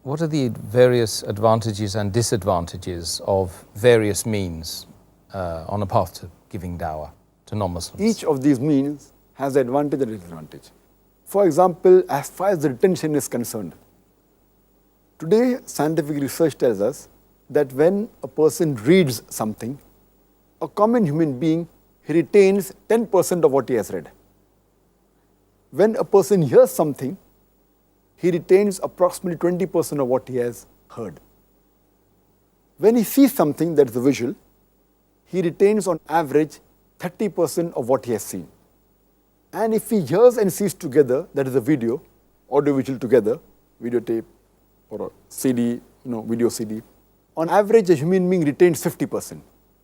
What are the various advantages and disadvantages of various means on a path to giving dawah to non-Muslims? Each of these means has an advantage and disadvantage. For example, as far as the retention is concerned, today scientific research tells us that when a person reads something, a common human being, he retains 10% of what he has read. When a person hears something, he retains approximately 20% of what he has heard. When he sees something that is a visual, he retains on average 30% of what he has seen. And if he hears and sees together, that is a video, audio-visual together, videotape or a CD, video CD, on average a human being retains 50%.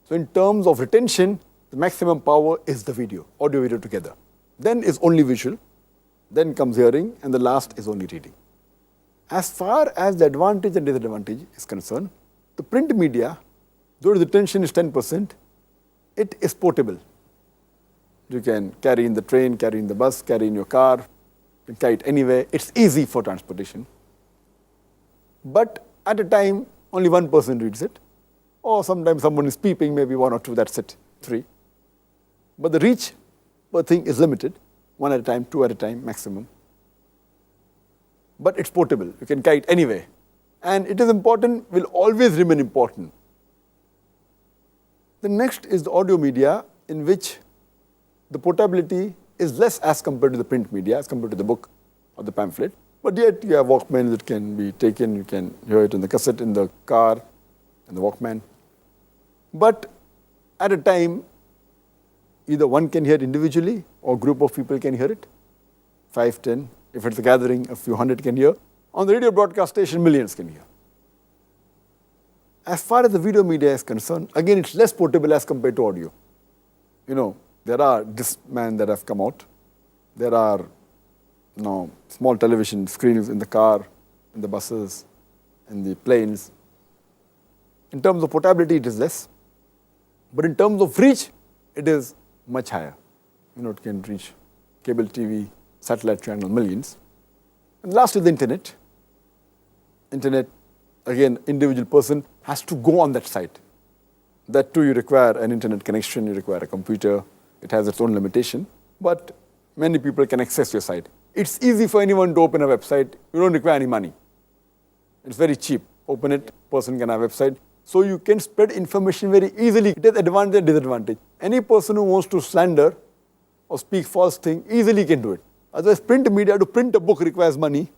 So in terms of retention, the maximum power is the video, audio-video together. Then is only visual, then comes hearing, and the last is only reading. As far as the advantage and disadvantage is concerned, the print media, though the retention is 10%, it is portable. You can carry in the train, carry in the bus, carry in your car, you can carry it anywhere. It's easy for transportation. But at a time, only one person reads it. Or sometimes someone is peeping, maybe one or two, that's it, 3. But the reach per thing is limited, 1 at a time, 2 at a time, maximum. But it's portable, you can carry it anywhere. And it is important, will always remain important. The next is the audio media, in which the portability is less as compared to the print media, as compared to the book or the pamphlet. But yet you have Walkman that can be taken, you can hear it in the cassette, in the car, in the Walkman. But at a time, either one can hear it individually or a group of people can hear it, 5, 10. If it's a gathering, a few hundred can hear. On the radio broadcast station, millions can hear. As far as the video media is concerned, again, it's less portable as compared to audio. There are Discman that have come out. There are small television screens in the car, in the buses, in the planes. In terms of portability, it is less. But in terms of reach, it is much higher. It can reach cable TV, satellite channel, millions. And last is the internet. Internet, again, individual person has to go on that site. That too, you require an internet connection, you require a computer. It has its own limitation. But many people can access your site. It's easy for anyone to open a website. You don't require any money. It's very cheap. Open it, person can have a website. So you can spread information very easily. It has advantage and disadvantage. Any person who wants to slander or speak false thing easily can do it. Otherwise, print media, to print a book requires money.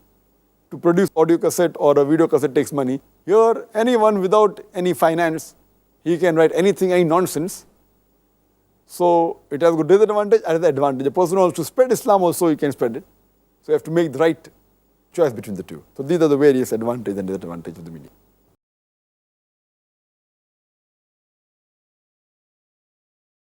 To produce audio cassette or a video cassette takes money. Here, anyone without any finance, he can write anything, any nonsense. So it has a good disadvantage and the advantage. A person who wants to spread Islam also, he can spread it. So you have to make the right choice between the two. So these are the various advantages and disadvantages of the media.